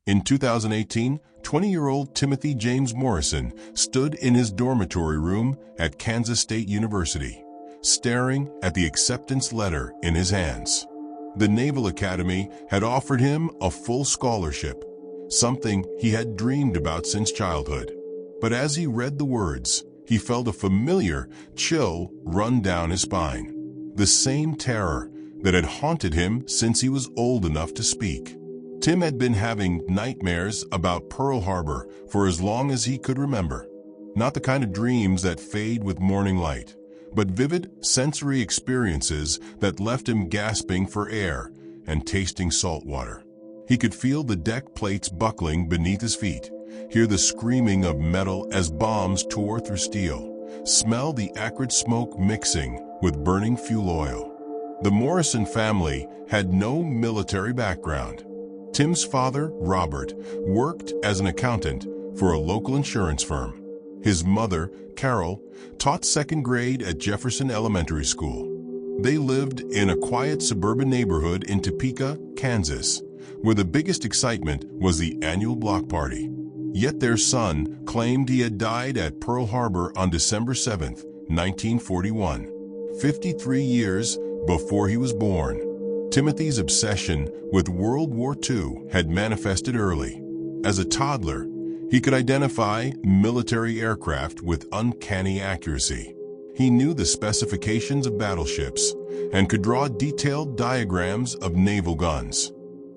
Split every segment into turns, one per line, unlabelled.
In 2018, 20-year-old Timothy James Morrison stood in his dormitory room at Kansas State University, staring at the acceptance letter in his hands. The Naval Academy had offered him a full scholarship, something he had dreamed about since childhood. But as he read the words, he felt a familiar chill run down his spine. The same terror that had haunted him since he was old enough to speak. Tim had been having nightmares about Pearl Harbor for as long as he could remember. Not the kind of dreams that fade with morning light, but vivid sensory experiences that left him gasping for air and tasting salt water. He could feel the deck plates buckling beneath his feet, hear the screaming of metal as bombs tore through steel, smell the acrid smoke mixing with burning fuel oil. The Morrison family had no military background. Tim's father, Robert, worked as an accountant for a local insurance firm. His mother, Carol, taught second grade at Jefferson Elementary School. They lived in a quiet suburban neighborhood in Topeka, Kansas, where the biggest excitement was the annual block party. Yet their son claimed he had died at Pearl Harbor on December 7, 1941, 53 years before he was born. Timothy's obsession with World War II had manifested early. As a toddler, he could identify military aircraft with uncanny accuracy. He knew the specifications of battleships and could draw detailed diagrams of naval guns.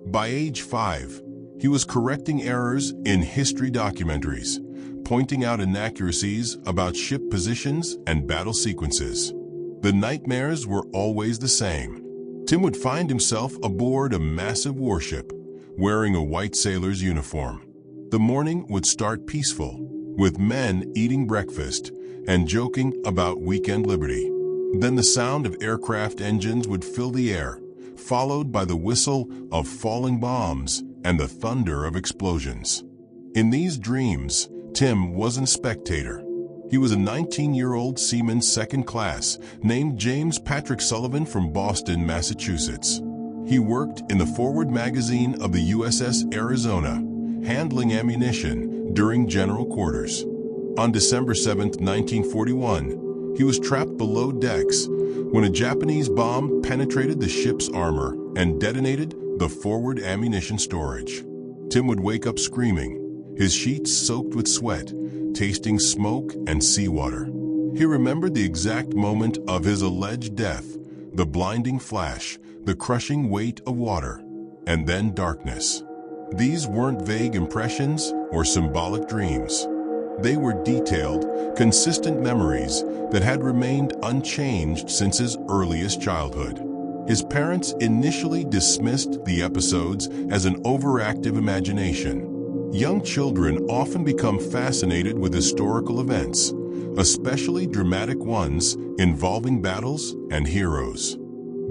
By age 5, he was correcting errors in history documentaries, pointing out inaccuracies about ship positions and battle sequences. The nightmares were always the same. Tim would find himself aboard a massive warship, wearing a white sailor's uniform. The morning would start peaceful, with men eating breakfast and joking about weekend liberty. Then the sound of aircraft engines would fill the air, followed by the whistle of falling bombs and the thunder of explosions. In these dreams, Tim wasn't a spectator. He was a 19-year-old seaman second class named James Patrick Sullivan from Boston, Massachusetts. He worked in the forward magazine of the USS Arizona, handling ammunition during general quarters. On December 7, 1941, he was trapped below decks when a Japanese bomb penetrated the ship's armor and detonated the forward ammunition storage. Tim would wake up screaming, his sheets soaked with sweat, tasting smoke and seawater. He remembered the exact moment of his alleged death, the blinding flash, the crushing weight of water, and then darkness. These weren't vague impressions or symbolic dreams. They were detailed, consistent memories that had remained unchanged since his earliest childhood. His parents initially dismissed the episodes as an overactive imagination. Young children often become fascinated with historical events, especially dramatic ones involving battles and heroes.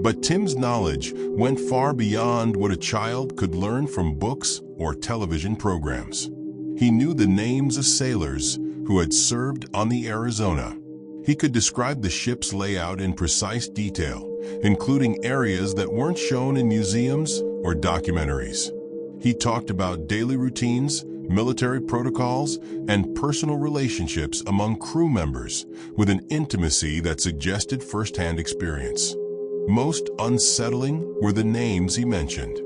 But Tim's knowledge went far beyond what a child could learn from books or television programs. He knew the names of sailors who had served on the Arizona. He could describe the ship's layout in precise detail, including areas that weren't shown in museums or documentaries. He talked about daily routines, military protocols, and personal relationships among crew members with an intimacy that suggested firsthand experience. Most unsettling were the names he mentioned.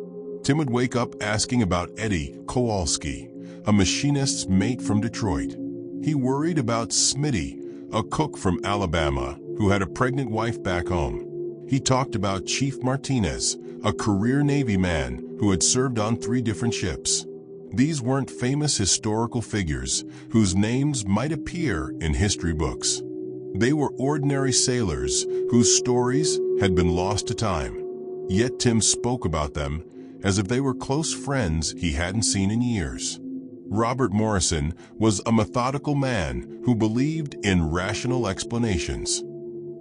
Tim would wake up asking about Eddie Kowalski, a machinist's mate from Detroit. He worried about Smitty, a cook from Alabama who had a pregnant wife back home. He talked about Chief Martinez, a career Navy man who had served on 3 different ships. These weren't famous historical figures whose names might appear in history books. They were ordinary sailors whose stories had been lost to time. Yet Tim spoke about them as if they were close friends he hadn't seen in years. Robert Morrison was a methodical man who believed in rational explanations.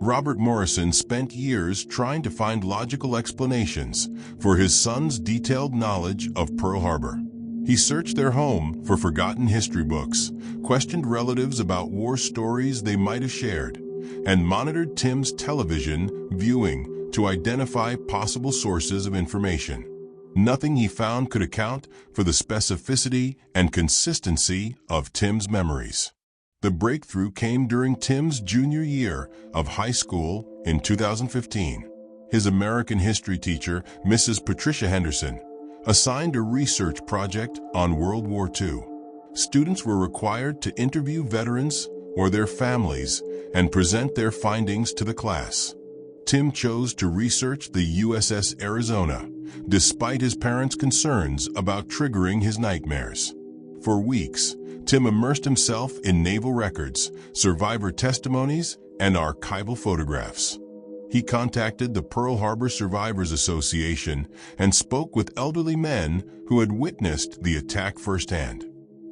Robert Morrison spent years trying to find logical explanations for his son's detailed knowledge of Pearl Harbor. He searched their home for forgotten history books, questioned relatives about war stories they might have shared, and monitored Tim's television viewing to identify possible sources of information. Nothing he found could account for the specificity and consistency of Tim's memories. The breakthrough came during Tim's junior year of high school in 2015. His American history teacher, Mrs. Patricia Henderson, assigned a research project on World War II. Students were required to interview veterans or their families and present their findings to the class. Tim chose to research the USS Arizona, despite his parents' concerns about triggering his nightmares. For weeks, Tim immersed himself in naval records, survivor testimonies, and archival photographs. He contacted the Pearl Harbor Survivors Association and spoke with elderly men who had witnessed the attack firsthand.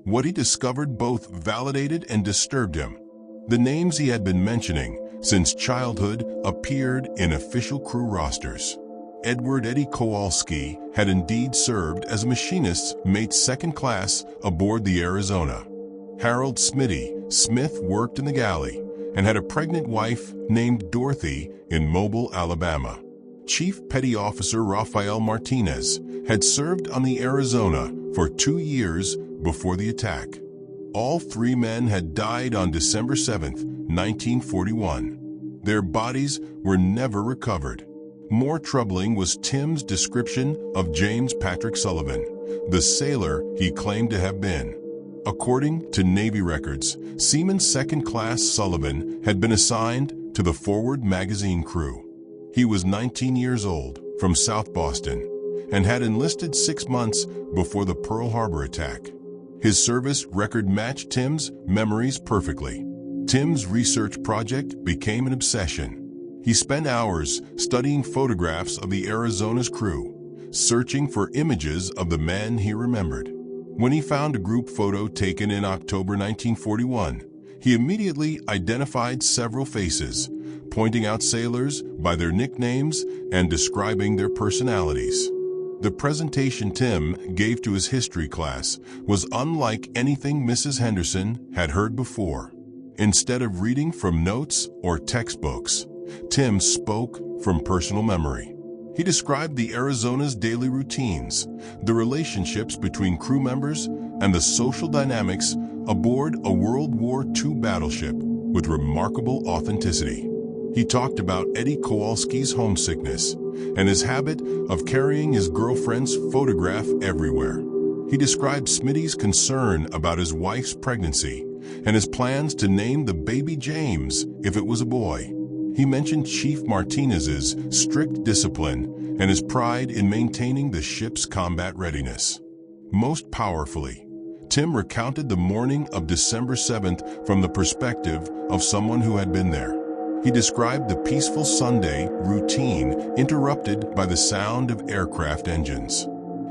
What he discovered both validated and disturbed him. The names he had been mentioning since childhood appeared in official crew rosters. Edward Eddie Kowalski had indeed served as a machinist's mate second class aboard the Arizona. Harold Smitty Smith worked in the galley and had a pregnant wife named Dorothy in Mobile, Alabama. Chief Petty Officer Rafael Martinez had served on the Arizona for 2 years before the attack. All 3 men had died on December 7, 1941. Their bodies were never recovered. More troubling was Tim's description of James Patrick Sullivan, the sailor he claimed to have been. According to Navy records, Seaman Second Class Sullivan had been assigned to the Forward magazine crew. He was 19 years old, from South Boston, and had enlisted 6 months before the Pearl Harbor attack. His service record matched Tim's memories perfectly. Tim's research project became an obsession. He spent hours studying photographs of the Arizona's crew, searching for images of the men he remembered. When he found a group photo taken in October 1941, he immediately identified several faces, pointing out sailors by their nicknames and describing their personalities. The presentation Tim gave to his history class was unlike anything Mrs. Henderson had heard before. Instead of reading from notes or textbooks, Tim spoke from personal memory. He described the Arizona's daily routines, the relationships between crew members, and the social dynamics aboard a World War II battleship with remarkable authenticity. He talked about Eddie Kowalski's homesickness and his habit of carrying his girlfriend's photograph everywhere. He described Smitty's concern about his wife's pregnancy and his plans to name the baby James if it was a boy. He mentioned Chief Martinez's strict discipline and his pride in maintaining the ship's combat readiness. Most powerfully, Tim recounted the morning of December 7th from the perspective of someone who had been there. He described the peaceful Sunday routine interrupted by the sound of aircraft engines.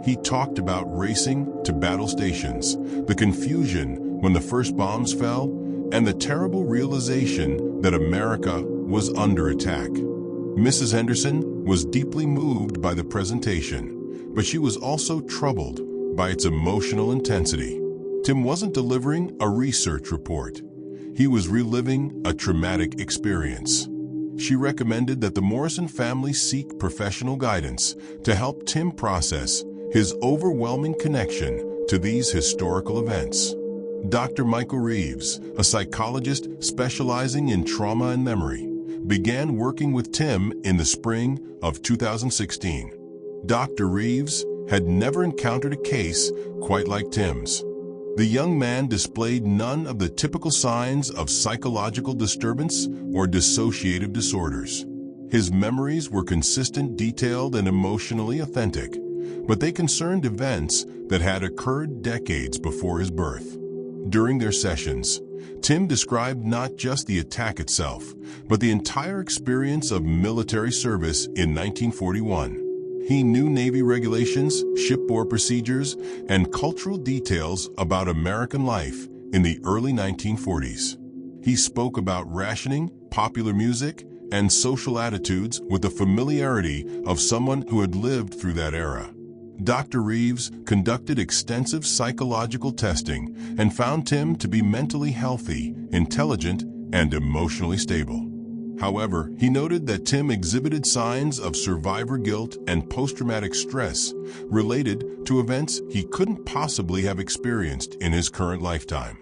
He talked about racing to battle stations, the confusion when the first bombs fell, and the terrible realization that America was under attack. Mrs. Henderson was deeply moved by the presentation, but she was also troubled by its emotional intensity. Tim wasn't delivering a research report. He was reliving a traumatic experience. She recommended that the Morrison family seek professional guidance to help Tim process his overwhelming connection to these historical events. Dr. Michael Reeves, a psychologist specializing in trauma and memory, began working with Tim in the spring of 2016. Dr. Reeves had never encountered a case quite like Tim's. The young man displayed none of the typical signs of psychological disturbance or dissociative disorders. His memories were consistent, detailed, and emotionally authentic, but they concerned events that had occurred decades before his birth. During their sessions, Tim described not just the attack itself, but the entire experience of military service in 1941. He knew Navy regulations, shipboard procedures, and cultural details about American life in the early 1940s. He spoke about rationing, popular music, and social attitudes with the familiarity of someone who had lived through that era. Dr. Reeves conducted extensive psychological testing and found Tim to be mentally healthy, intelligent, and emotionally stable. However, he noted that Tim exhibited signs of survivor guilt and post-traumatic stress related to events he couldn't possibly have experienced in his current lifetime.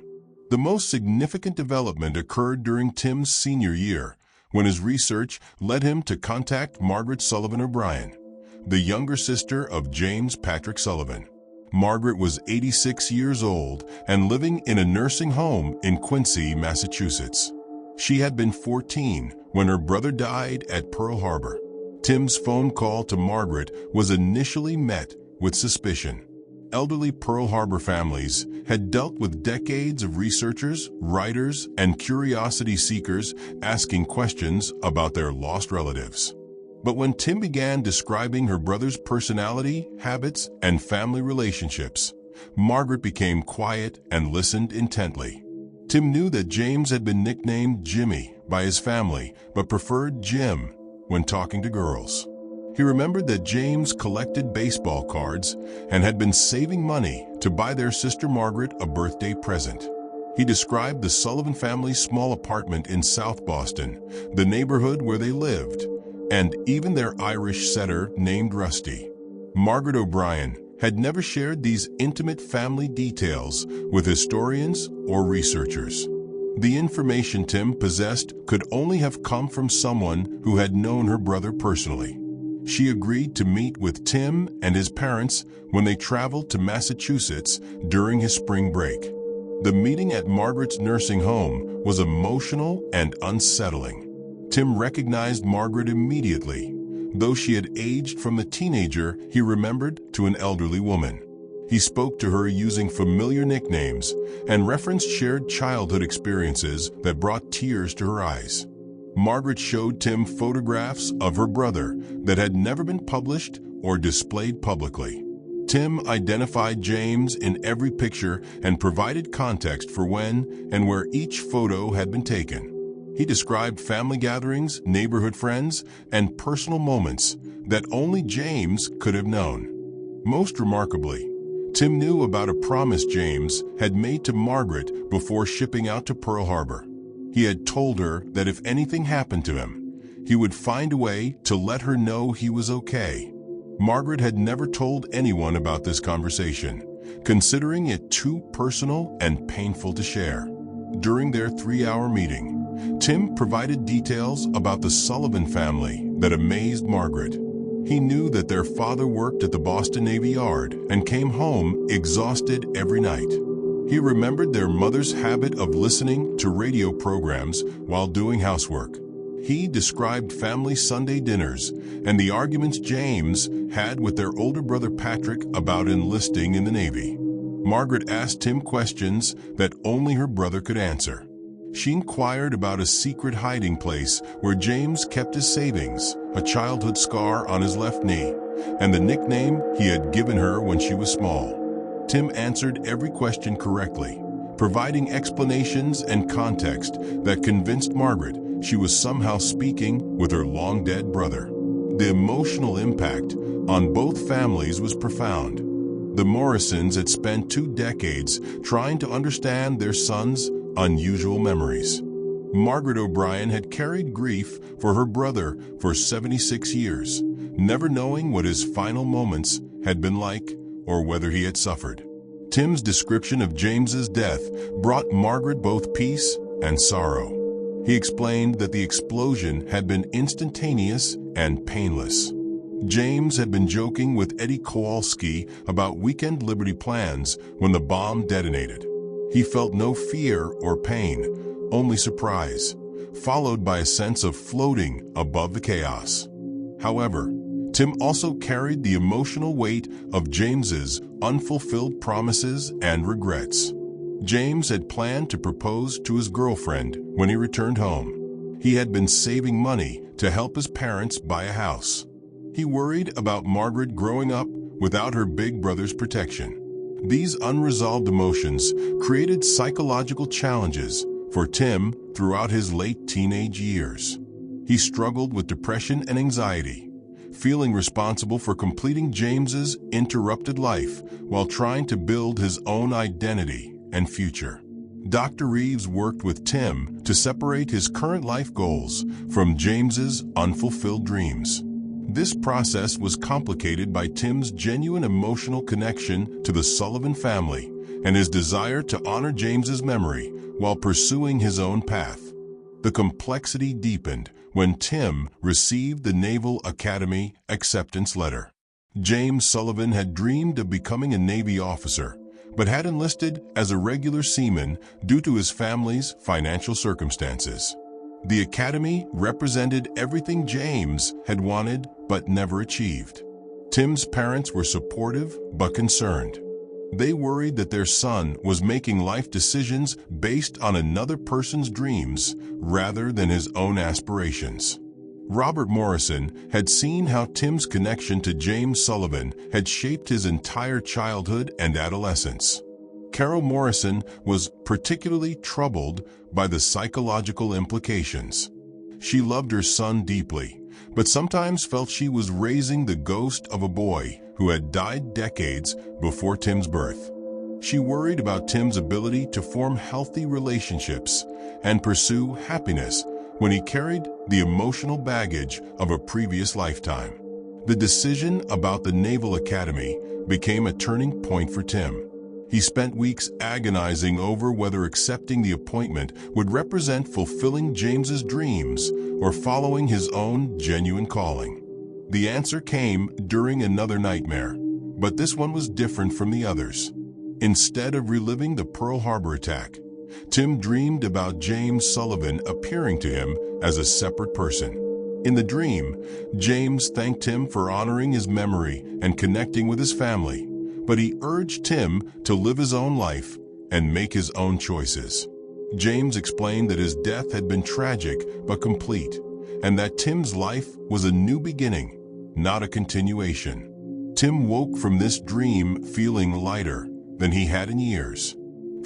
The most significant development occurred during Tim's senior year, when his research led him to contact Margaret Sullivan O'Brien, the younger sister of James Patrick Sullivan. Margaret was 86 years old and living in a nursing home in Quincy, Massachusetts. She had been 14 when her brother died at Pearl Harbor. Tim's phone call to Margaret was initially met with suspicion. Elderly Pearl Harbor families had dealt with decades of researchers, writers, and curiosity seekers asking questions about their lost relatives. But when Tim began describing her brother's personality, habits, and family relationships, Margaret became quiet and listened intently. Tim knew that James had been nicknamed Jimmy by his family, but preferred Jim when talking to girls. He remembered that James collected baseball cards and had been saving money to buy their sister Margaret a birthday present. He described the Sullivan family's small apartment in South Boston, the neighborhood where they lived, and even their Irish setter named Rusty. Margaret O'Brien had never shared these intimate family details with historians or researchers. The information Tim possessed could only have come from someone who had known her brother personally. She agreed to meet with Tim and his parents when they traveled to Massachusetts during his spring break. The meeting at Margaret's nursing home was emotional and unsettling. Tim recognized Margaret immediately, though she had aged from the teenager he remembered to an elderly woman. He spoke to her using familiar nicknames and referenced shared childhood experiences that brought tears to her eyes. Margaret showed Tim photographs of her brother that had never been published or displayed publicly. Tim identified James in every picture and provided context for when and where each photo had been taken. He described family gatherings, neighborhood friends, and personal moments that only James could have known. Most remarkably, Tim knew about a promise James had made to Margaret before shipping out to Pearl Harbor. He had told her that if anything happened to him, he would find a way to let her know he was okay. Margaret had never told anyone about this conversation, considering it too personal and painful to share. During their 3-hour meeting, Tim provided details about the Sullivan family that amazed Margaret. He knew that their father worked at the Boston Navy Yard and came home exhausted every night. He remembered their mother's habit of listening to radio programs while doing housework. He described family Sunday dinners and the arguments James had with their older brother Patrick about enlisting in the Navy. Margaret asked him questions that only her brother could answer. She inquired about a secret hiding place where James kept his savings, a childhood scar on his left knee, and the nickname he had given her when she was small. Tim answered every question correctly, providing explanations and context that convinced Margaret she was somehow speaking with her long-dead brother. The emotional impact on both families was profound. The Morrisons had spent 2 decades trying to understand their son's unusual memories. Margaret O'Brien had carried grief for her brother for 76 years, never knowing what his final moments had been like or whether he had suffered. Tim's description of James's death brought Margaret both peace and sorrow. He explained that the explosion had been instantaneous and painless. James had been joking with Eddie Kowalski about weekend Liberty plans when the bomb detonated. He felt no fear or pain, only surprise, followed by a sense of floating above the chaos. However, Tim also carried the emotional weight of James's unfulfilled promises and regrets. James had planned to propose to his girlfriend when he returned home. He had been saving money to help his parents buy a house. He worried about Margaret growing up without her big brother's protection. These unresolved emotions created psychological challenges for Tim throughout his late teenage years. He struggled with depression and anxiety, feeling responsible for completing James's interrupted life while trying to build his own identity and future. Dr. Reeves worked with Tim to separate his current life goals from James's unfulfilled dreams. This process was complicated by Tim's genuine emotional connection to the Sullivan family and his desire to honor James's memory while pursuing his own path. The complexity deepened when Tim received the Naval Academy acceptance letter. James Sullivan had dreamed of becoming a Navy officer, but had enlisted as a regular seaman due to his family's financial circumstances. The Academy represented everything James had wanted but never achieved. Tim's parents were supportive but concerned. They worried that their son was making life decisions based on another person's dreams rather than his own aspirations. Robert Morrison had seen how Tim's connection to James Sullivan had shaped his entire childhood and adolescence. Carol Morrison was particularly troubled by the psychological implications. She loved her son deeply, but sometimes felt she was raising the ghost of a boy who had died decades before Tim's birth. She worried about Tim's ability to form healthy relationships and pursue happiness when he carried the emotional baggage of a previous lifetime. The decision about the Naval Academy became a turning point for Tim. He spent weeks agonizing over whether accepting the appointment would represent fulfilling James's dreams or following his own genuine calling. The answer came during another nightmare, but this one was different from the others. Instead of reliving the Pearl Harbor attack, Tim dreamed about James Sullivan appearing to him as a separate person. In the dream, James thanked Tim for honoring his memory and connecting with his family, but he urged Tim to live his own life and make his own choices. James explained that his death had been tragic but complete, and that Tim's life was a new beginning, not a continuation. Tim woke from this dream feeling lighter than he had in years.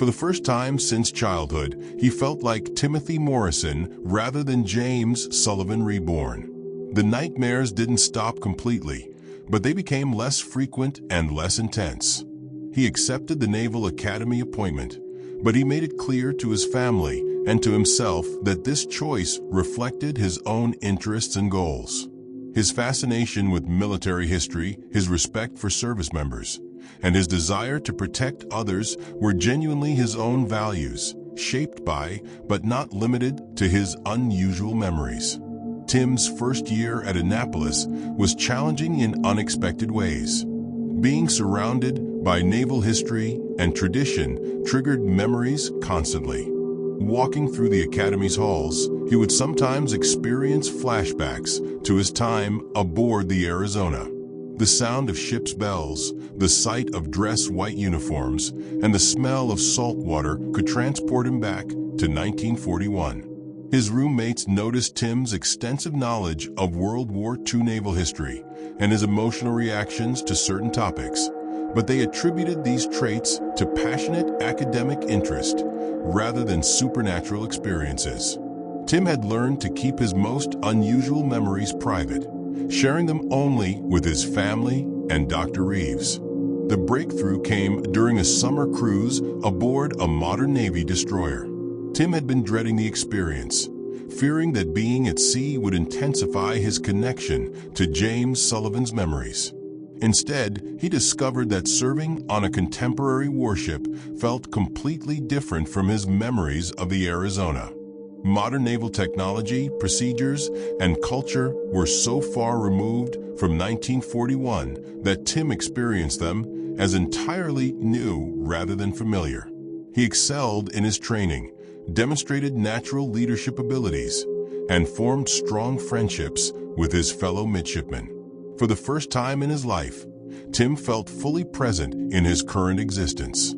For the first time since childhood, he felt like Timothy Morrison rather than James Sullivan reborn. The nightmares didn't stop completely, but they became less frequent and less intense. He accepted the Naval Academy appointment, but he made it clear to his family and to himself that this choice reflected his own interests and goals. His fascination with military history, his respect for service members, and his desire to protect others were genuinely his own values, shaped by, but not limited to, his unusual memories. Tim's first year at Annapolis was challenging in unexpected ways. Being surrounded by naval history and tradition triggered memories constantly. Walking through the Academy's halls, he would sometimes experience flashbacks to his time aboard the Arizona. The sound of ship's bells, the sight of dress-white uniforms, and the smell of salt water could transport him back to 1941. His roommates noticed Tim's extensive knowledge of World War II naval history and his emotional reactions to certain topics, but they attributed these traits to passionate academic interest rather than supernatural experiences. Tim had learned to keep his most unusual memories private, sharing them only with his family and Dr. Reeves. The breakthrough came during a summer cruise aboard a modern Navy destroyer. Tim had been dreading the experience, fearing that being at sea would intensify his connection to James Sullivan's memories. Instead, he discovered that serving on a contemporary warship felt completely different from his memories of the Arizona. Modern naval technology, procedures, and culture were so far removed from 1941 that Tim experienced them as entirely new rather than familiar. He excelled in his training, demonstrated natural leadership abilities, and formed strong friendships with his fellow midshipmen. For the first time in his life, Tim felt fully present in his current existence.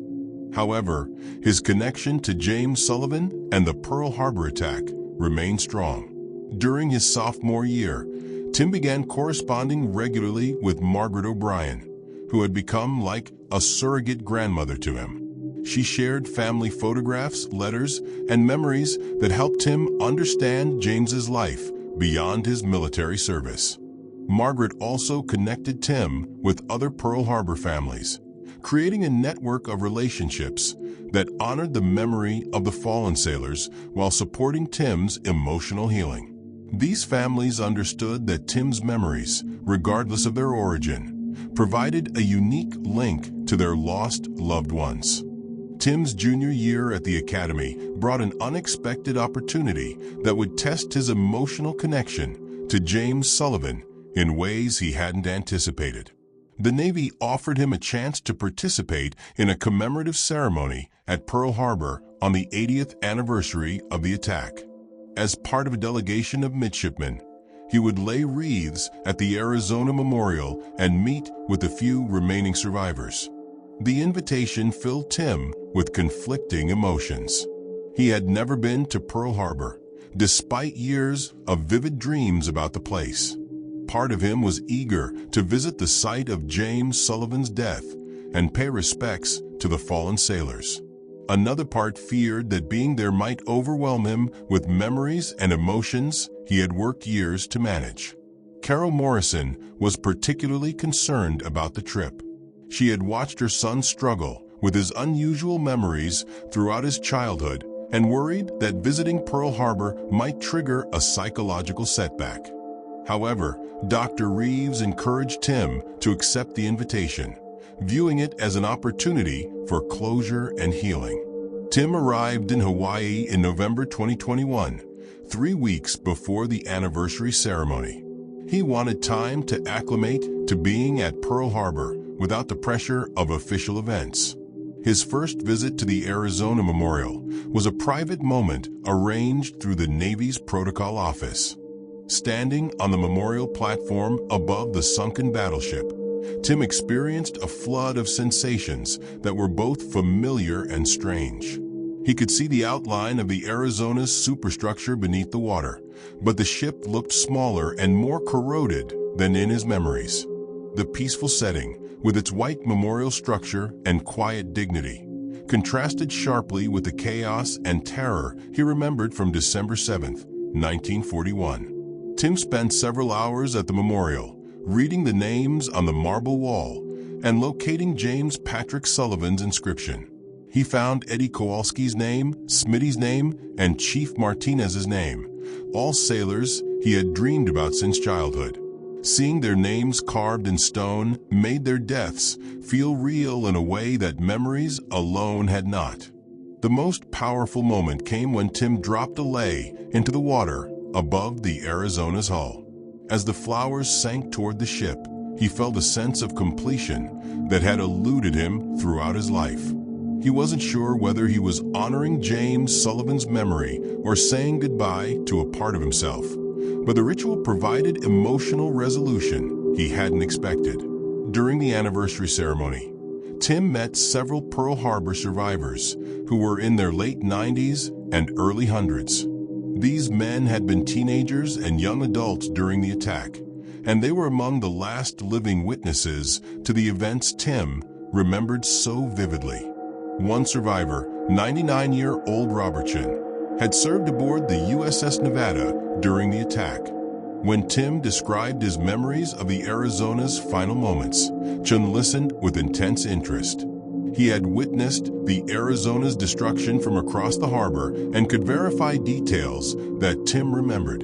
However, his connection to James Sullivan and the Pearl Harbor attack remained strong. During his sophomore year, Tim began corresponding regularly with Margaret O'Brien, who had become like a surrogate grandmother to him. She shared family photographs, letters, and memories that helped him understand James's life beyond his military service. Margaret also connected Tim with other Pearl Harbor families, creating a network of relationships that honored the memory of the fallen sailors while supporting Tim's emotional healing. These families understood that Tim's memories, regardless of their origin, provided a unique link to their lost loved ones. Tim's junior year at the academy brought an unexpected opportunity that would test his emotional connection to James Sullivan in ways he hadn't anticipated. The Navy offered him a chance to participate in a commemorative ceremony at Pearl Harbor on the 80th anniversary of the attack. As part of a delegation of midshipmen, he would lay wreaths at the Arizona Memorial and meet with the few remaining survivors. The invitation filled Tim with conflicting emotions. He had never been to Pearl Harbor, despite years of vivid dreams about the place. Part of him was eager to visit the site of James Sullivan's death and pay respects to the fallen sailors. Another part feared that being there might overwhelm him with memories and emotions he had worked years to manage. Carol Morrison was particularly concerned about the trip. She had watched her son struggle with his unusual memories throughout his childhood and worried that visiting Pearl Harbor might trigger a psychological setback. However, Dr. Reeves encouraged Tim to accept the invitation, viewing it as an opportunity for closure and healing. Tim arrived in Hawaii in November 2021, 3 weeks before the anniversary ceremony. He wanted time to acclimate to being at Pearl Harbor without the pressure of official events. His first visit to the Arizona Memorial was a private moment arranged through the Navy's protocol office. Standing on the memorial platform above the sunken battleship, Tim experienced a flood of sensations that were both familiar and strange. He could see the outline of the Arizona's superstructure beneath the water, but the ship looked smaller and more corroded than in his memories. The peaceful setting, with its white memorial structure and quiet dignity, contrasted sharply with the chaos and terror he remembered from December 7, 1941. Tim spent several hours at the memorial, reading the names on the marble wall and locating James Patrick Sullivan's inscription. He found Eddie Kowalski's name, Smitty's name, and Chief Martinez's name, all sailors he had dreamed about since childhood. Seeing their names carved in stone made their deaths feel real in a way that memories alone had not. The most powerful moment came when Tim dropped a lei into the water above the Arizona's hull. As the flowers sank toward the ship, he felt a sense of completion that had eluded him throughout his life. He wasn't sure whether he was honoring James Sullivan's memory or saying goodbye to a part of himself, but the ritual provided emotional resolution he hadn't expected. During the anniversary ceremony, Tim met several Pearl Harbor survivors who were in their late 90s and early hundreds. These men had been teenagers and young adults during the attack, and they were among the last living witnesses to the events Tim remembered so vividly. One survivor, 99-year-old Robert Chun, had served aboard the USS Nevada during the attack. When Tim described his memories of the Arizona's final moments, Chun listened with intense interest. He had witnessed the Arizona's destruction from across the harbor and could verify details that Tim remembered.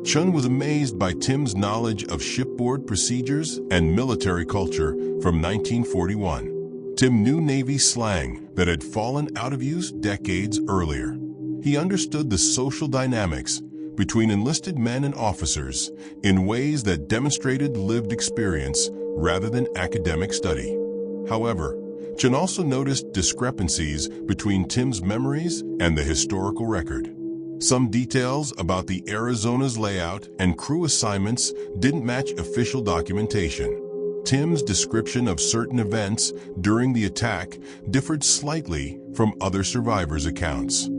Chun was amazed by Tim's knowledge of shipboard procedures and military culture from 1941. Tim knew Navy slang that had fallen out of use decades earlier. He understood the social dynamics between enlisted men and officers in ways that demonstrated lived experience rather than academic study. However, Chun also noticed discrepancies between Tim's memories and the historical record. Some details about the Arizona's layout and crew assignments didn't match official documentation. Tim's description of certain events during the attack differed slightly from other survivors' accounts.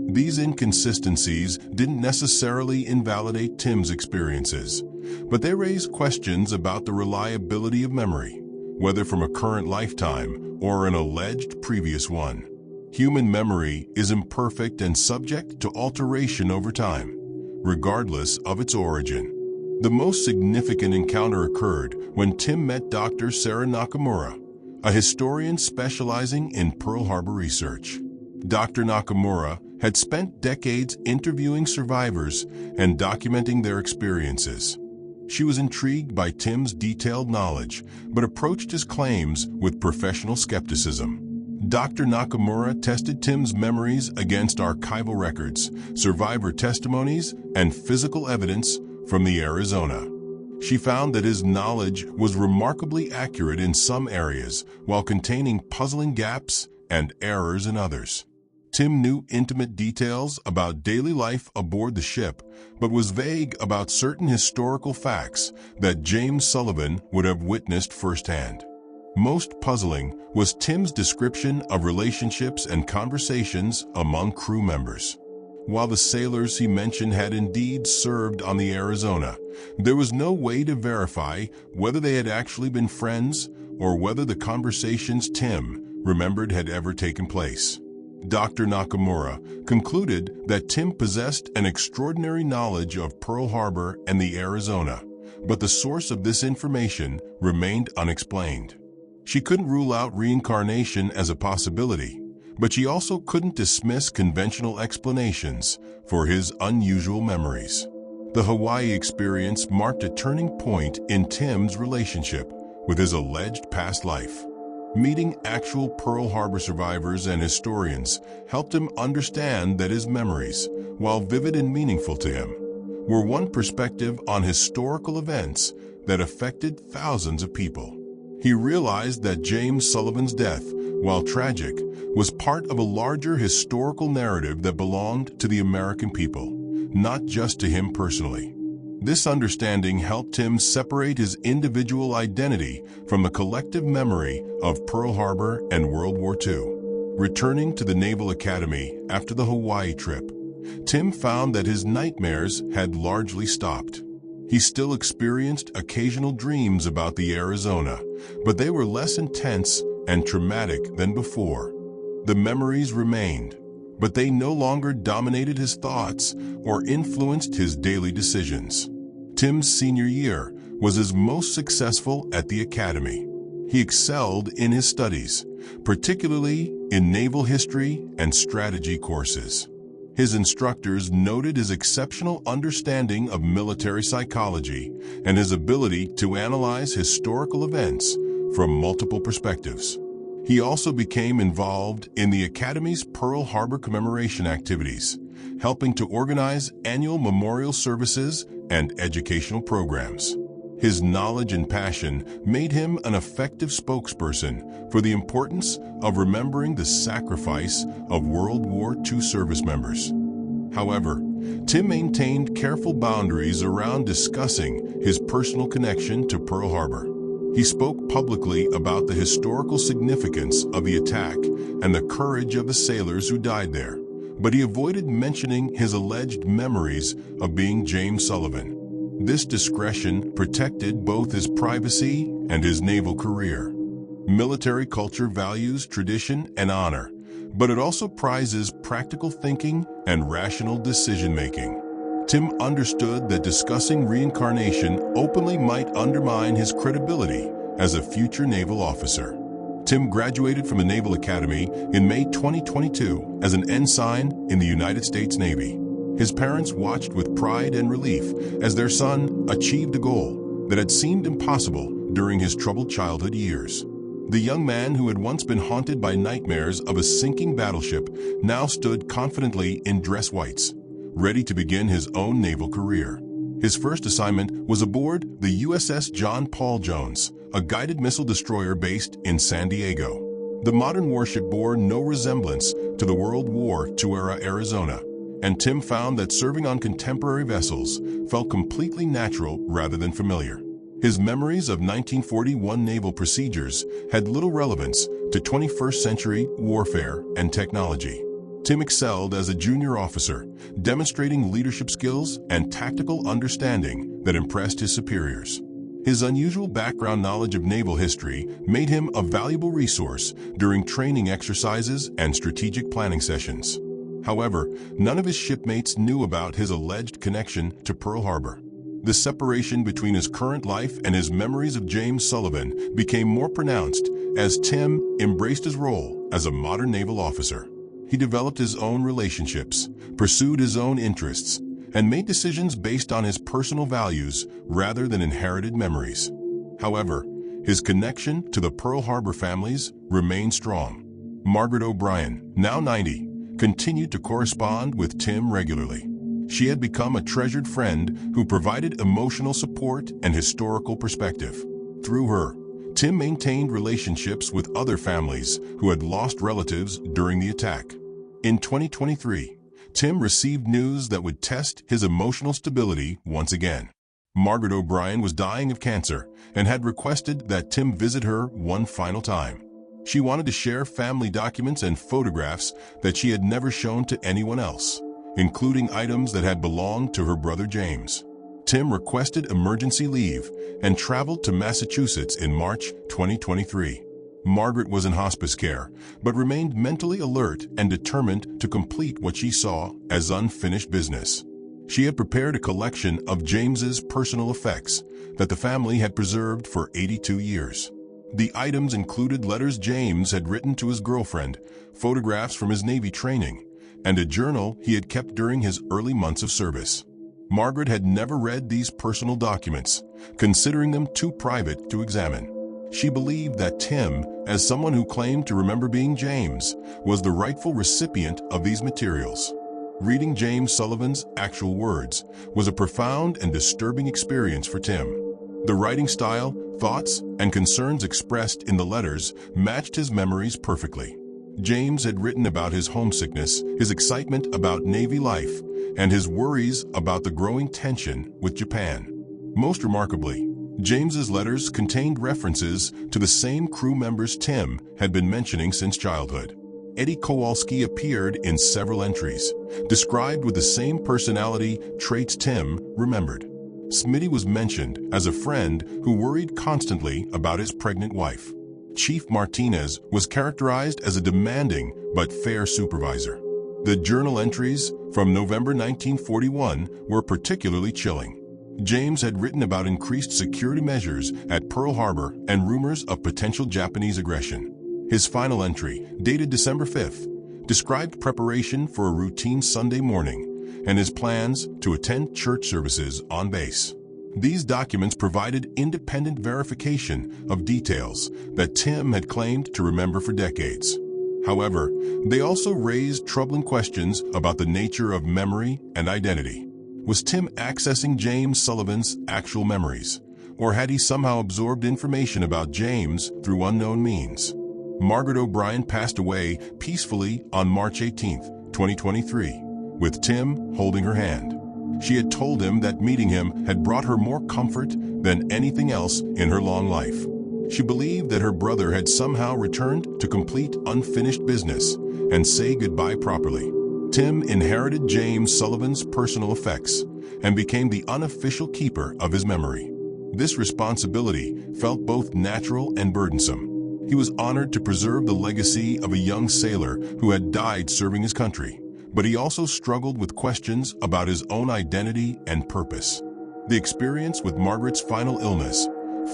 These inconsistencies didn't necessarily invalidate Tim's experiences, but they raised questions about the reliability of memory, whether from a current lifetime or an alleged previous one. Human memory is imperfect and subject to alteration over time, regardless of its origin. The most significant encounter occurred when Tim met Dr. Sarah Nakamura, a historian specializing in Pearl Harbor research. Dr. Nakamura had spent decades interviewing survivors and documenting their experiences. She was intrigued by Tim's detailed knowledge, but approached his claims with professional skepticism. Dr. Nakamura tested Tim's memories against archival records, survivor testimonies, and physical evidence from the Arizona. She found that his knowledge was remarkably accurate in some areas, while containing puzzling gaps and errors in others. Tim knew intimate details about daily life aboard the ship, but was vague about certain historical facts that James Sullivan would have witnessed firsthand. Most puzzling was Tim's description of relationships and conversations among crew members. While the sailors he mentioned had indeed served on the Arizona, there was no way to verify whether they had actually been friends or whether the conversations Tim remembered had ever taken place. Dr. Nakamura concluded that Tim possessed an extraordinary knowledge of Pearl Harbor and the Arizona, but the source of this information remained unexplained. She couldn't rule out reincarnation as a possibility, but she also couldn't dismiss conventional explanations for his unusual memories. The Hawaii experience marked a turning point in Tim's relationship with his alleged past life. Meeting actual Pearl Harbor survivors and historians helped him understand that his memories, while vivid and meaningful to him, were one perspective on historical events that affected thousands of people. He realized that James Sullivan's death, while tragic, was part of a larger historical narrative that belonged to the American people, not just to him personally. This understanding helped him separate his individual identity from the collective memory of Pearl Harbor and World War II. Returning to the Naval Academy after the Hawaii trip, Tim found that his nightmares had largely stopped. He still experienced occasional dreams about the Arizona, but they were less intense and traumatic than before. The memories remained, but they no longer dominated his thoughts or influenced his daily decisions. Tim's senior year was his most successful at the academy. He excelled in his studies, particularly in naval history and strategy courses. His instructors noted his exceptional understanding of military psychology and his ability to analyze historical events from multiple perspectives. He also became involved in the Academy's Pearl Harbor commemoration activities, helping to organize annual memorial services and educational programs. His knowledge and passion made him an effective spokesperson for the importance of remembering the sacrifice of World War II service members. However, Tim maintained careful boundaries around discussing his personal connection to Pearl Harbor. He spoke publicly about the historical significance of the attack and the courage of the sailors who died there, but he avoided mentioning his alleged memories of being James Sullivan. This discretion protected both his privacy and his naval career. Military culture values tradition and honor, but it also prizes practical thinking and rational decision-making. Tim understood that discussing reincarnation openly might undermine his credibility as a future naval officer. Tim graduated from the Naval Academy in May 2022 as an ensign in the United States Navy. His parents watched with pride and relief as their son achieved a goal that had seemed impossible during his troubled childhood years. The young man who had once been haunted by nightmares of a sinking battleship now stood confidently in dress whites, ready to begin his own naval career. His first assignment was aboard the USS John Paul Jones, a guided missile destroyer based in San Diego. The modern warship bore no resemblance to the World War II-era Arizona, and Tim found that serving on contemporary vessels felt completely natural rather than familiar. His memories of 1941 naval procedures had little relevance to 21st century warfare and technology. Tim excelled as a junior officer, demonstrating leadership skills and tactical understanding that impressed his superiors. His unusual background knowledge of naval history made him a valuable resource during training exercises and strategic planning sessions. However, none of his shipmates knew about his alleged connection to Pearl Harbor. The separation between his current life and his memories of James Sullivan became more pronounced as Tim embraced his role as a modern naval officer. He developed his own relationships, pursued his own interests, and made decisions based on his personal values rather than inherited memories. However, his connection to the Pearl Harbor families remained strong. Margaret O'Brien, now 90, continued to correspond with Tim regularly. She had become a treasured friend who provided emotional support and historical perspective. Through her, Tim maintained relationships with other families who had lost relatives during the attack. In 2023, Tim received news that would test his emotional stability once again. Margaret O'Brien was dying of cancer and had requested that Tim visit her one final time. She wanted to share family documents and photographs that she had never shown to anyone else, including items that had belonged to her brother James. Tim requested emergency leave and traveled to Massachusetts in March 2023. Margaret was in hospice care, but remained mentally alert and determined to complete what she saw as unfinished business. She had prepared a collection of James's personal effects that the family had preserved for 82 years. The items included letters James had written to his girlfriend, photographs from his Navy training, and a journal he had kept during his early months of service. Margaret had never read these personal documents, considering them too private to examine. She believed that Tim, as someone who claimed to remember being James, was the rightful recipient of these materials. Reading James Sullivan's actual words was a profound and disturbing experience for Tim. The writing style, thoughts, and concerns expressed in the letters matched his memories perfectly. James had written about his homesickness, his excitement about Navy life, and his worries about the growing tension with Japan. Most remarkably, James's letters contained references to the same crew members Tim had been mentioning since childhood. Eddie Kowalski appeared in several entries, described with the same personality traits Tim remembered. Smitty was mentioned as a friend who worried constantly about his pregnant wife. Chief Martinez was characterized as a demanding but fair supervisor. The journal entries from November 1941 were particularly chilling. James had written about increased security measures at Pearl Harbor and rumors of potential Japanese aggression. His final entry, dated December 5th, described preparation for a routine Sunday morning and his plans to attend church services on base. These documents provided independent verification of details that Tim had claimed to remember for decades. However, they also raised troubling questions about the nature of memory and identity. Was Tim accessing James Sullivan's actual memories, or had he somehow absorbed information about James through unknown means? Margaret O'Brien passed away peacefully on March 18, 2023, with Tim holding her hand. She had told him that meeting him had brought her more comfort than anything else in her long life. She believed that her brother had somehow returned to complete unfinished business and say goodbye properly. Tim inherited James Sullivan's personal effects and became the unofficial keeper of his memory. This responsibility felt both natural and burdensome. He was honored to preserve the legacy of a young sailor who had died serving his country, but he also struggled with questions about his own identity and purpose. The experience with Margaret's final illness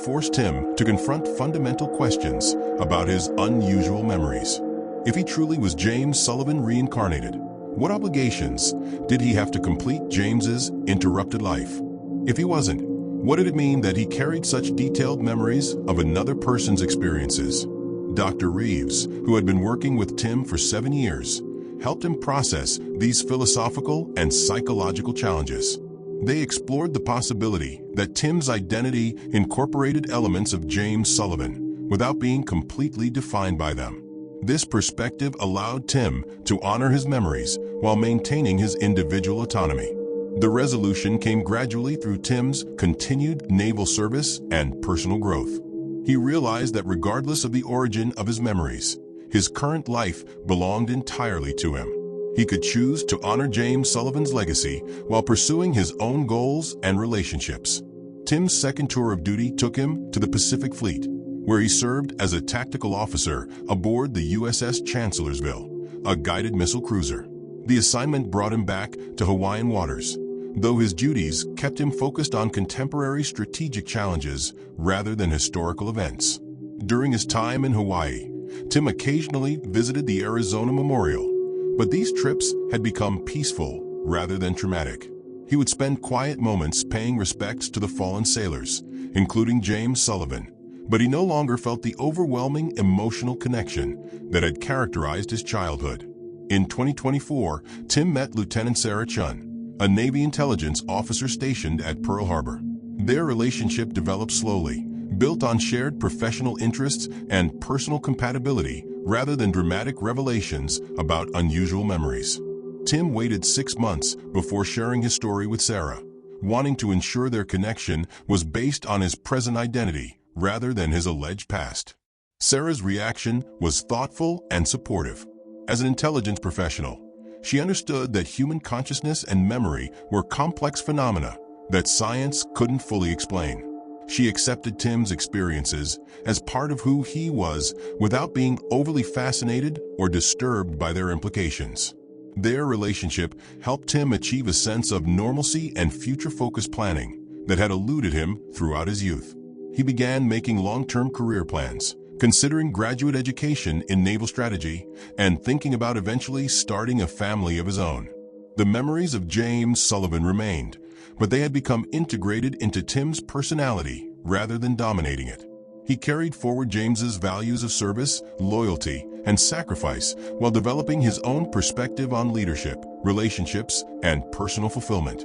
forced him to confront fundamental questions about his unusual memories. If he truly was James Sullivan reincarnated, what obligations did he have to complete James's interrupted life? If he wasn't, what did it mean that he carried such detailed memories of another person's experiences? Dr. Reeves, who had been working with Tim for 7 years, helped him process these philosophical and psychological challenges. They explored the possibility that Tim's identity incorporated elements of James Sullivan without being completely defined by them. This perspective allowed Tim to honor his memories while maintaining his individual autonomy. The resolution came gradually through Tim's continued naval service and personal growth. He realized that regardless of the origin of his memories, his current life belonged entirely to him. He could choose to honor James Sullivan's legacy while pursuing his own goals and relationships. Tim's second tour of duty took him to the Pacific Fleet, where he served as a tactical officer aboard the USS Chancellorsville, a guided missile cruiser. The assignment brought him back to Hawaiian waters, though his duties kept him focused on contemporary strategic challenges rather than historical events. During his time in Hawaii, Tim occasionally visited the Arizona Memorial, but these trips had become peaceful rather than traumatic. He would spend quiet moments paying respects to the fallen sailors, including James Sullivan, but he no longer felt the overwhelming emotional connection that had characterized his childhood. In 2024, Tim met Lieutenant Sarah Chun, a Navy intelligence officer stationed at Pearl Harbor. Their relationship developed slowly, built on shared professional interests and personal compatibility rather than dramatic revelations about unusual memories. Tim waited 6 months before sharing his story with Sarah, wanting to ensure their connection was based on his present identity rather than his alleged past. Sarah's reaction was thoughtful and supportive. As an intelligence professional, she understood that human consciousness and memory were complex phenomena that science couldn't fully explain. She accepted Tim's experiences as part of who he was without being overly fascinated or disturbed by their implications. Their relationship helped Tim achieve a sense of normalcy and future-focused planning that had eluded him throughout his youth. He began making long-term career plans, considering graduate education in naval strategy, and thinking about eventually starting a family of his own. The memories of James Sullivan remained, but they had become integrated into Tim's personality rather than dominating it. He carried forward James's values of service, loyalty, and sacrifice while developing his own perspective on leadership, relationships, and personal fulfillment.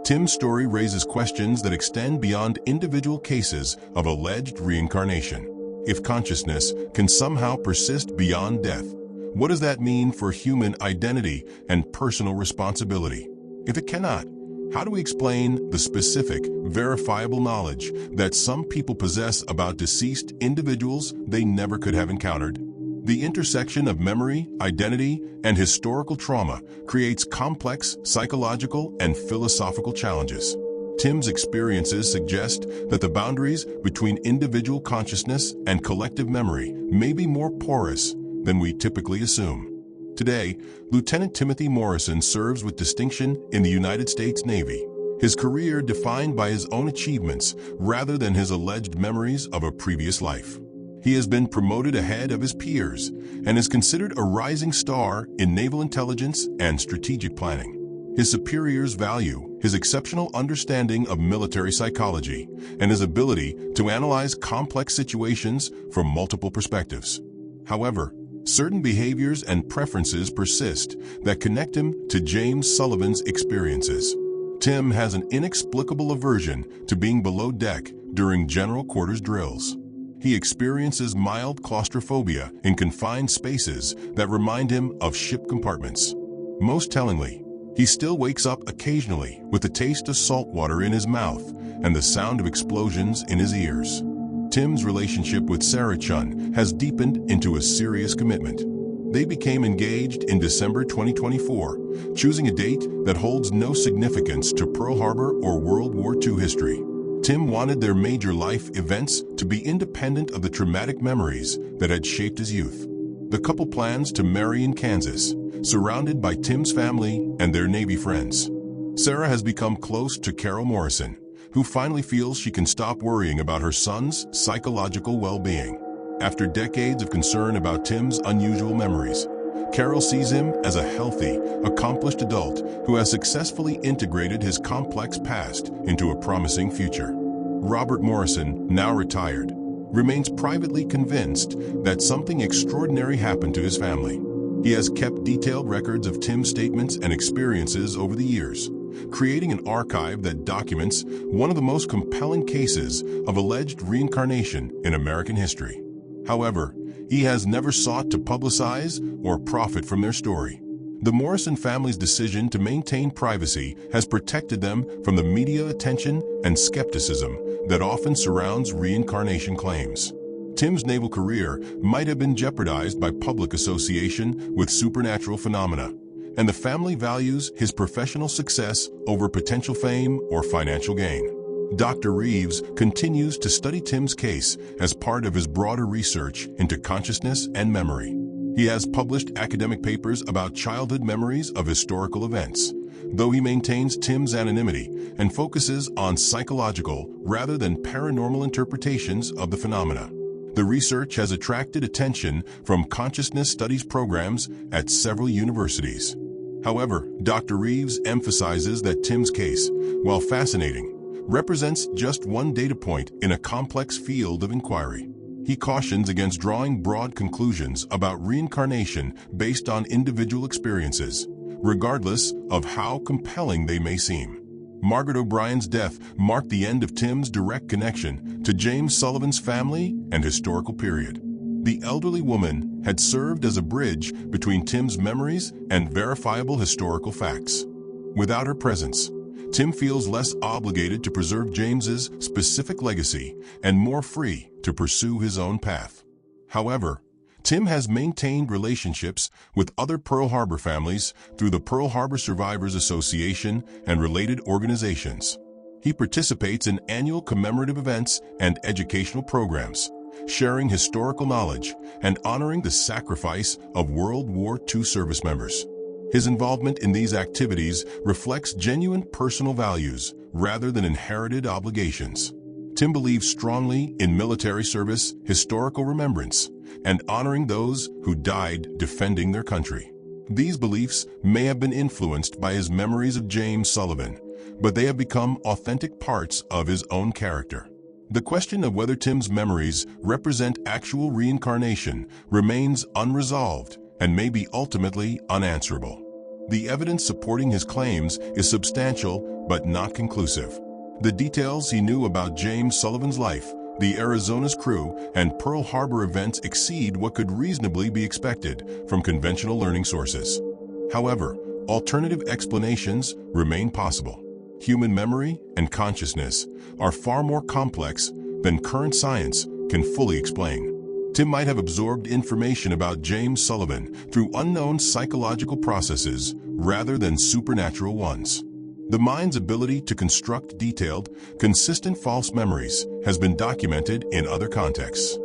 Tim's story raises questions that extend beyond individual cases of alleged reincarnation. If consciousness can somehow persist beyond death, what does that mean for human identity and personal responsibility? If it cannot, how do we explain the specific, verifiable knowledge that some people possess about deceased individuals they never could have encountered? The intersection of memory, identity, and historical trauma creates complex psychological and philosophical challenges. Tim's experiences suggest that the boundaries between individual consciousness and collective memory may be more porous than we typically assume. Today, Lieutenant Timothy Morrison serves with distinction in the United States Navy, his career defined by his own achievements rather than his alleged memories of a previous life. He has been promoted ahead of his peers and is considered a rising star in naval intelligence and strategic planning. His superiors value his exceptional understanding of military psychology and his ability to analyze complex situations from multiple perspectives. However, certain behaviors and preferences persist that connect him to James Sullivan's experiences. Tim has an inexplicable aversion to being below deck during general quarters drills. He experiences mild claustrophobia in confined spaces that remind him of ship compartments. Most tellingly, he still wakes up occasionally with the taste of salt water in his mouth and the sound of explosions in his ears. Tim's relationship with Sarah Chun has deepened into a serious commitment. They became engaged in December 2024, choosing a date that holds no significance to Pearl Harbor or World War II history. Tim wanted their major life events to be independent of the traumatic memories that had shaped his youth. The couple plans to marry in Kansas, surrounded by Tim's family and their Navy friends. Sarah has become close to Carol Morrison, who finally feels she can stop worrying about her son's psychological well-being. After decades of concern about Tim's unusual memories, Carol sees him as a healthy, accomplished adult who has successfully integrated his complex past into a promising future. Robert Morrison, now retired, remains privately convinced that something extraordinary happened to his family. He has kept detailed records of Tim's statements and experiences over the years, creating an archive that documents one of the most compelling cases of alleged reincarnation in American history. However, he has never sought to publicize or profit from their story. The Morrison family's decision to maintain privacy has protected them from the media attention and skepticism that often surrounds reincarnation claims. Tim's naval career might have been jeopardized by public association with supernatural phenomena, and the family values his professional success over potential fame or financial gain. Dr. Reeves continues to study Tim's case as part of his broader research into consciousness and memory. He has published academic papers about childhood memories of historical events, though he maintains Tim's anonymity and focuses on psychological rather than paranormal interpretations of the phenomena. The research has attracted attention from consciousness studies programs at several universities. However, Dr. Reeves emphasizes that Tim's case, while fascinating, represents just one data point in a complex field of inquiry. He cautions against drawing broad conclusions about reincarnation based on individual experiences, regardless of how compelling they may seem. Margaret O'Brien's death marked the end of Tim's direct connection to James Sullivan's family and historical period. The elderly woman had served as a bridge between Tim's memories and verifiable historical facts. Without her presence, Tim feels less obligated to preserve James's specific legacy and more free to pursue his own path. However, Tim has maintained relationships with other Pearl Harbor families through the Pearl Harbor Survivors Association and related organizations. He participates in annual commemorative events and educational programs, sharing historical knowledge and honoring the sacrifice of World War II service members. His involvement in these activities reflects genuine personal values rather than inherited obligations. Tim believes strongly in military service, historical remembrance, and honoring those who died defending their country. These beliefs may have been influenced by his memories of James Sullivan, but they have become authentic parts of his own character. The question of whether Tim's memories represent actual reincarnation remains unresolved and may be ultimately unanswerable. The evidence supporting his claims is substantial but not conclusive. The details he knew about James Sullivan's life, the Arizona's crew, and Pearl Harbor events exceed what could reasonably be expected from conventional learning sources. However, alternative explanations remain possible. Human memory and consciousness are far more complex than current science can fully explain. Tim might have absorbed information about James Sullivan through unknown psychological processes rather than supernatural ones. The mind's ability to construct detailed, consistent false memories has been documented in other contexts.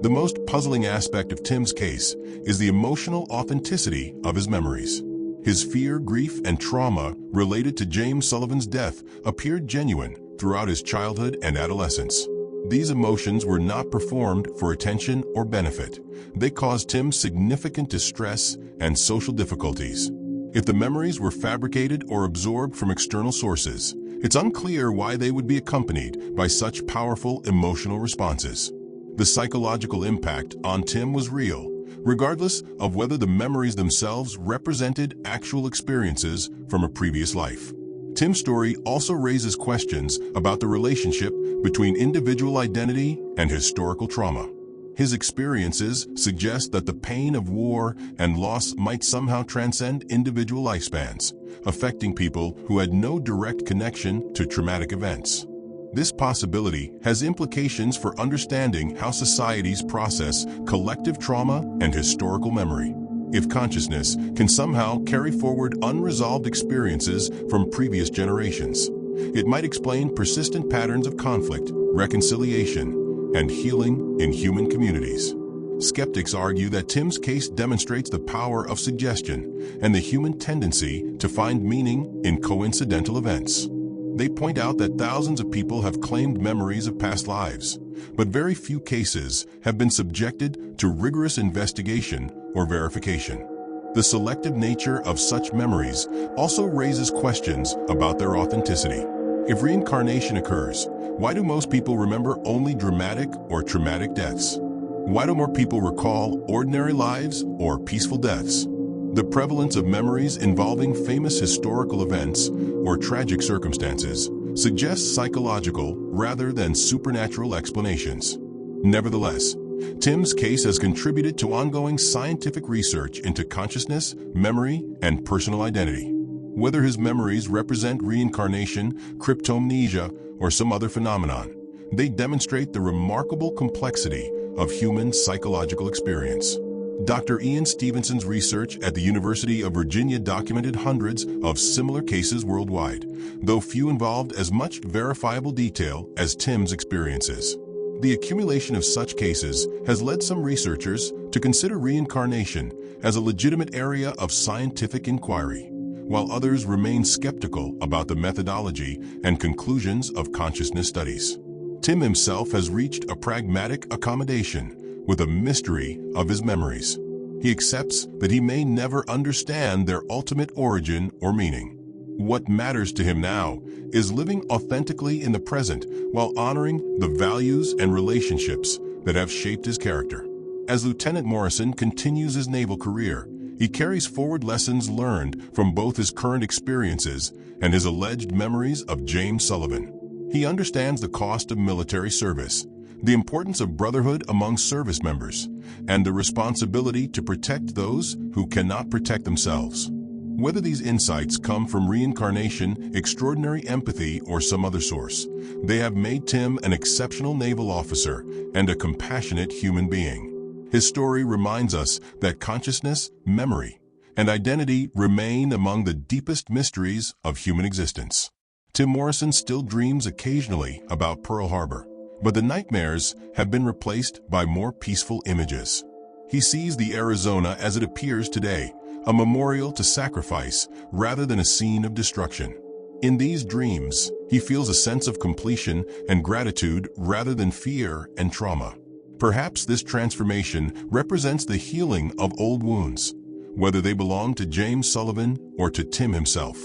The most puzzling aspect of Tim's case is the emotional authenticity of his memories. His fear, grief, and trauma related to James Sullivan's death appeared genuine throughout his childhood and adolescence. These emotions were not performed for attention or benefit. They caused Tim significant distress and social difficulties. If the memories were fabricated or absorbed from external sources, it's unclear why they would be accompanied by such powerful emotional responses. The psychological impact on Tim was real, regardless of whether the memories themselves represented actual experiences from a previous life. Tim's story also raises questions about the relationship between individual identity and historical trauma. His experiences suggest that the pain of war and loss might somehow transcend individual lifespans, affecting people who had no direct connection to traumatic events. This possibility has implications for understanding how societies process collective trauma and historical memory. If consciousness can somehow carry forward unresolved experiences from previous generations, it might explain persistent patterns of conflict, reconciliation, and healing in human communities. Skeptics argue that Tim's case demonstrates the power of suggestion and the human tendency to find meaning in coincidental events. They point out that thousands of people have claimed memories of past lives, but very few cases have been subjected to rigorous investigation or verification. The selective nature of such memories also raises questions about their authenticity. If reincarnation occurs, why do most people remember only dramatic or traumatic deaths? Why do more people recall ordinary lives or peaceful deaths? The prevalence of memories involving famous historical events or tragic circumstances suggests psychological rather than supernatural explanations. Nevertheless, Tim's case has contributed to ongoing scientific research into consciousness, memory, and personal identity. Whether his memories represent reincarnation, cryptomnesia, or some other phenomenon, they demonstrate the remarkable complexity of human psychological experience. Dr. Ian Stevenson's research at the University of Virginia documented hundreds of similar cases worldwide, though few involved as much verifiable detail as Tim's experiences. The accumulation of such cases has led some researchers to consider reincarnation as a legitimate area of scientific inquiry. while others remain skeptical about the methodology and conclusions of consciousness studies. Tim himself has reached a pragmatic accommodation with the mystery of his memories. He accepts that he may never understand their ultimate origin or meaning. What matters to him now is living authentically in the present while honoring the values and relationships that have shaped his character. As Lieutenant Morrison continues his naval career, he carries forward lessons learned from both his current experiences and his alleged memories of James Sullivan. He understands the cost of military service, the importance of brotherhood among service members, and the responsibility to protect those who cannot protect themselves. Whether these insights come from reincarnation, extraordinary empathy, or some other source, they have made Tim an exceptional naval officer and a compassionate human being. His story reminds us that consciousness, memory, and identity remain among the deepest mysteries of human existence. Tim Morrison still dreams occasionally about Pearl Harbor, but the nightmares have been replaced by more peaceful images. He sees the Arizona as it appears today, a memorial to sacrifice rather than a scene of destruction. In these dreams, he feels a sense of completion and gratitude rather than fear and trauma. Perhaps this transformation represents the healing of old wounds, whether they belong to James Sullivan or to Tim himself.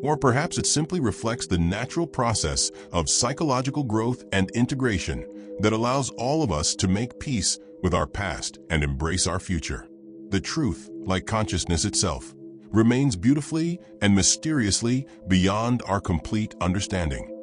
Or perhaps it simply reflects the natural process of psychological growth and integration that allows all of us to make peace with our past and embrace our future. The truth, like consciousness itself, remains beautifully and mysteriously beyond our complete understanding.